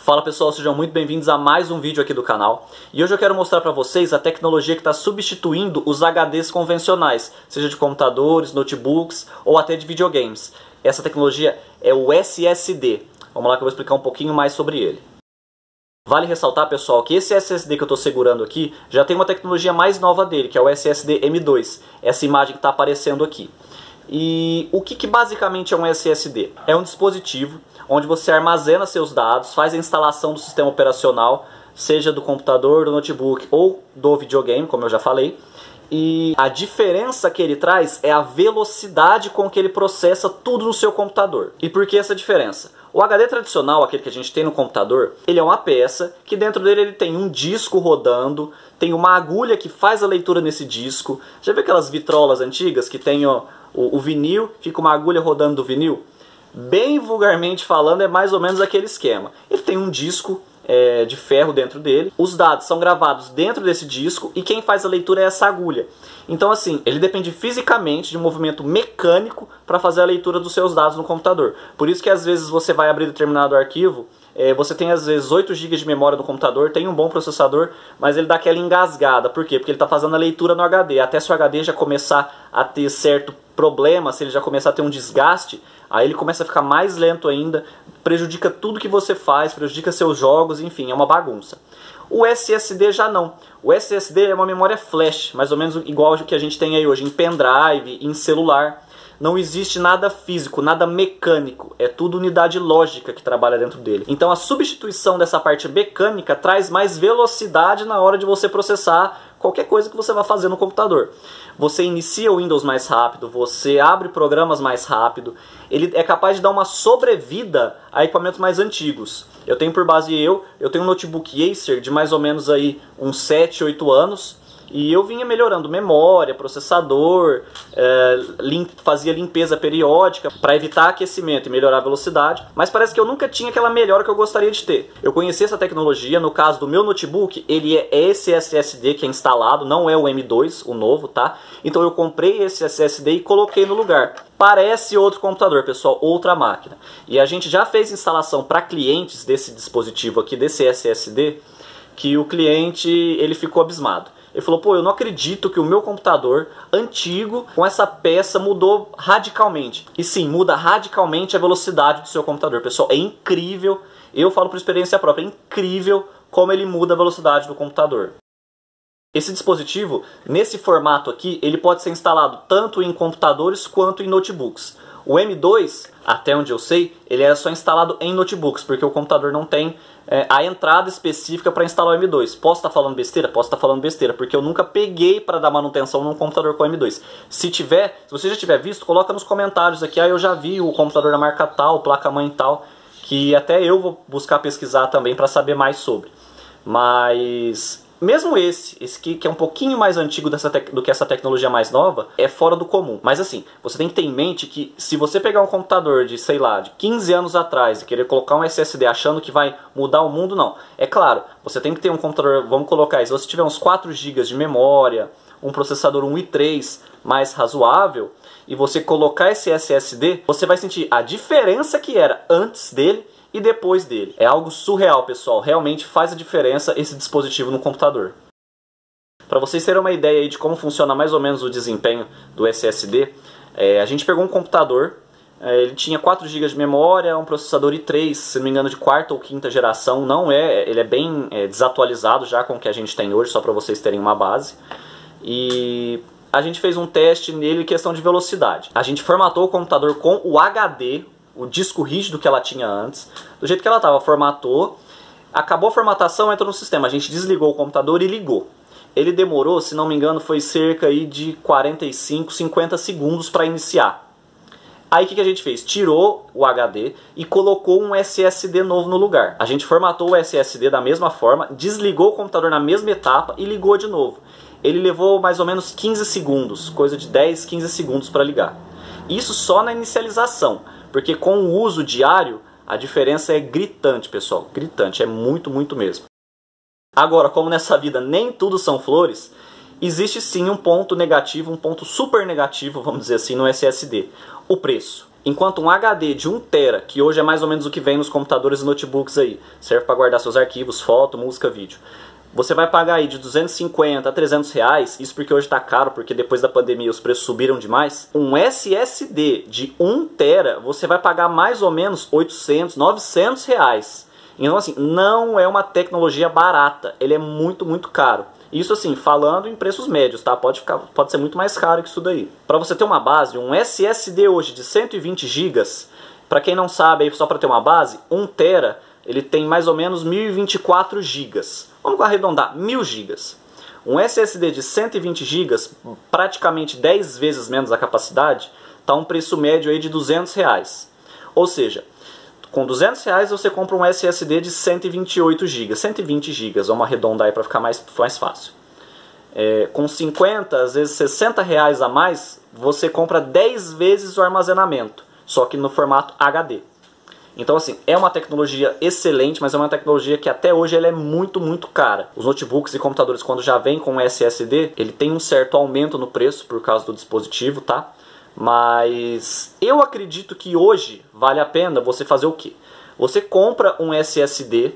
Fala pessoal, sejam muito bem-vindos a mais um vídeo aqui do canal. E hoje eu quero mostrar para vocês a tecnologia que está substituindo os HDs convencionais, seja de computadores, notebooks ou até de videogames. Essa tecnologia é o SSD. Vamos lá que eu vou explicar um pouquinho mais sobre ele. Vale ressaltar, pessoal, que esse SSD que eu estou segurando aqui já tem uma tecnologia mais nova dele, que é o SSD M2. Essa imagem que está aparecendo aqui. E o que basicamente é um SSD? É um dispositivo onde você armazena seus dados, faz a instalação do sistema operacional, seja do computador, do notebook ou do videogame, como eu já falei. E a diferença que ele traz é a velocidade com que ele processa tudo no seu computador. E por que essa diferença? O HD tradicional, aquele que a gente tem no computador, ele é uma peça que dentro dele ele tem um disco rodando, tem uma agulha que faz a leitura nesse disco. Já viu aquelas vitrolas antigas que tem o vinil, fica uma agulha rodando do vinil? Bem vulgarmente falando, é mais ou menos aquele esquema. Ele tem um disco de ferro dentro dele, os dados são gravados dentro desse disco e quem faz a leitura é essa agulha. Então assim, ele depende fisicamente de um movimento mecânico para fazer a leitura dos seus dados no computador. Por isso que às vezes você vai abrir determinado arquivo, você tem às vezes 8 GB de memória no computador, tem um bom processador, mas ele dá aquela engasgada. Por quê? Porque ele está fazendo a leitura no HD. Até se o HD já começar a ter certo problema, se ele já começar a ter um desgaste, aí ele começa a ficar mais lento ainda, prejudica tudo que você faz, prejudica seus jogos, enfim, é uma bagunça. O SSD já não. O SSD é uma memória flash, mais ou menos igual ao que a gente tem aí hoje em pendrive, em celular. Não existe nada físico, nada mecânico, é tudo unidade lógica que trabalha dentro dele. Então a substituição dessa parte mecânica traz mais velocidade na hora de você processar qualquer coisa que você vai fazer no computador. Você inicia o Windows mais rápido, você abre programas mais rápido, ele é capaz de dar uma sobrevida a equipamentos mais antigos. Eu tenho por base eu tenho um notebook Acer de mais ou menos aí uns 7, 8 anos, e eu vinha melhorando memória, processador, fazia limpeza periódica para evitar aquecimento e melhorar a velocidade, mas parece que eu nunca tinha aquela melhora que eu gostaria de ter. Eu conheci essa tecnologia, no caso do meu notebook, ele é esse SSD que é instalado, não é o M2, o novo, tá? Então eu comprei esse SSD e coloquei no lugar. Parece outro computador, pessoal, outra máquina. E a gente já fez instalação para clientes desse dispositivo aqui, desse SSD, que o cliente ele ficou abismado. Ele falou, pô, eu não acredito que o meu computador antigo com essa peça mudou radicalmente. E sim, muda radicalmente a velocidade do seu computador. Pessoal, é incrível, eu falo por experiência própria, é incrível como ele muda a velocidade do computador. Esse dispositivo, nesse formato aqui, ele pode ser instalado tanto em computadores quanto em notebooks. O M2, até onde eu sei, ele é só instalado em notebooks, porque o computador não tem a entrada específica para instalar o M2. Posso estar falando besteira? Posso estar falando besteira, porque eu nunca peguei para dar manutenção num computador com M2. Se você já tiver visto, coloca nos comentários aqui, eu já vi o computador da marca tal, placa-mãe tal, que até eu vou buscar pesquisar também para saber mais sobre. Mas mesmo esse que é um pouquinho mais antigo do que essa tecnologia mais nova, é fora do comum. Mas assim, você tem que ter em mente que se você pegar um computador de, sei lá, de 15 anos atrás e querer colocar um SSD achando que vai mudar o mundo, não. É claro, você tem que ter um computador, vamos colocar aí, se você tiver uns 4 GB de memória, um processador, um i3 mais razoável, e você colocar esse SSD, você vai sentir a diferença que era antes dele e depois dele. É algo surreal, pessoal. Realmente faz a diferença esse dispositivo no computador. Para vocês terem uma ideia aí de como funciona mais ou menos o desempenho do SSD, a gente pegou um computador, ele tinha 4 GB de memória, um processador i3, se não me engano de 4ª ou 5ª geração, ele é bem desatualizado já com o que a gente tem hoje, só para vocês terem uma base. E a gente fez um teste nele em questão de velocidade. A gente formatou o computador com o HD, o disco rígido que ela tinha antes, do jeito que ela estava, formatou, acabou a formatação, entrou no sistema, a gente desligou o computador e ligou. Ele demorou, se não me engano, foi cerca aí de 45, 50 segundos para iniciar. Aí o que a gente fez? Tirou o HD e colocou um SSD novo no lugar. A gente formatou o SSD da mesma forma, desligou o computador na mesma etapa e ligou de novo. Ele levou mais ou menos 15 segundos, coisa de 10, 15 segundos para ligar. Isso só na inicialização. Porque com o uso diário, a diferença é gritante, pessoal. Gritante, é muito, muito mesmo. Agora, como nessa vida nem tudo são flores, existe sim um ponto negativo, um ponto super negativo, vamos dizer assim, no SSD. O preço. Enquanto um HD de 1 TB, que hoje é mais ou menos o que vem nos computadores e notebooks aí, serve para guardar seus arquivos, foto, música, vídeo. Você vai pagar aí de 250 a 300 reais, isso porque hoje está caro, porque depois da pandemia os preços subiram demais. Um SSD de 1 TB, você vai pagar mais ou menos 800, 900 reais. Então assim, não é uma tecnologia barata, ele é muito, muito caro. Isso assim, falando em preços médios, tá? Pode ser muito mais caro que isso daí. Para você ter uma base, um SSD hoje de 120 GB, para quem não sabe, aí, só para ter uma base, 1 TB, ele tem mais ou menos 1024 GB. Vamos arredondar, 1000 GB. Um SSD de 120 GB, praticamente 10 vezes menos a capacidade, tá um preço médio aí de 200 reais. Ou seja, com 200 reais você compra um SSD de 128 GB, 120 GB, vamos arredondar aí para ficar mais fácil. Com 50, às vezes 60 reais a mais, você compra 10 vezes o armazenamento, só que no formato HD. Então assim, é uma tecnologia excelente, mas é uma tecnologia que até hoje ela é muito, muito cara. Os notebooks e computadores, quando já vem com SSD, ele tem um certo aumento no preço por causa do dispositivo, tá? Mas eu acredito que hoje vale a pena você fazer o quê? Você compra um SSD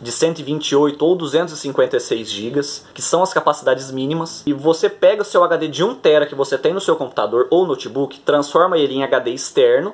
de 128 ou 256 GB, que são as capacidades mínimas, e você pega o seu HD de 1 TB que você tem no seu computador ou notebook, transforma ele em HD externo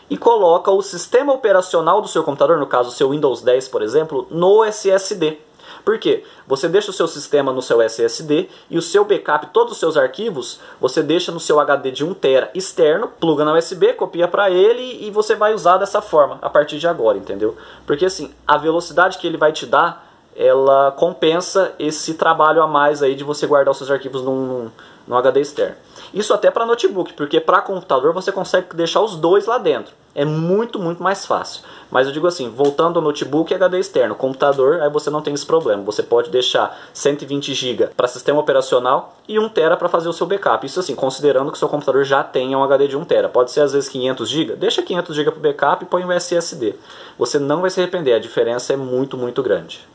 e coloca o sistema operacional do seu computador, no caso o seu Windows 10, por exemplo, no SSD. Por quê? Você deixa o seu sistema no seu SSD e o seu backup, todos os seus arquivos, você deixa no seu HD de 1 TB externo, pluga na USB, copia para ele e você vai usar dessa forma a partir de agora, entendeu? Porque assim, a velocidade que ele vai te dar, ela compensa esse trabalho a mais aí de você guardar os seus arquivos no HD externo. Isso até para notebook, porque para computador você consegue deixar os dois lá dentro. É muito, muito mais fácil. Mas eu digo assim, voltando ao notebook e HD externo, computador, aí você não tem esse problema. Você pode deixar 120 GB para sistema operacional e 1 TB para fazer o seu backup. Isso assim, considerando que o seu computador já tenha um HD de 1 TB. Pode ser às vezes 500 GB, deixa 500 GB para o backup e põe um SSD. Você não vai se arrepender, a diferença é muito, muito grande.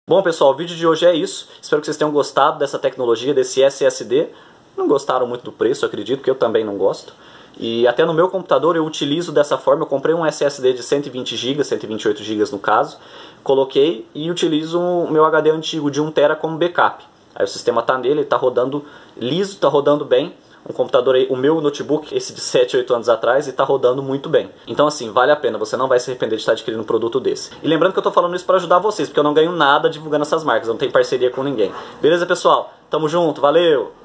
Bom pessoal, o vídeo de hoje é isso. Espero que vocês tenham gostado dessa tecnologia, desse SSD. Não gostaram muito do preço, acredito, que eu também não gosto. E até no meu computador eu utilizo dessa forma. Eu comprei um SSD de 120 GB, 128 GB no caso. Coloquei e utilizo o meu HD antigo de 1 TB como backup. Aí o sistema está nele, ele está rodando liso, está rodando bem. Um computador aí, o meu notebook, esse de 7, 8 anos atrás, e está rodando muito bem. Então assim, vale a pena, você não vai se arrepender de estar adquirindo um produto desse. E lembrando que eu estou falando isso para ajudar vocês, porque eu não ganho nada divulgando essas marcas, eu não tenho parceria com ninguém. Beleza pessoal? Tamo junto, valeu!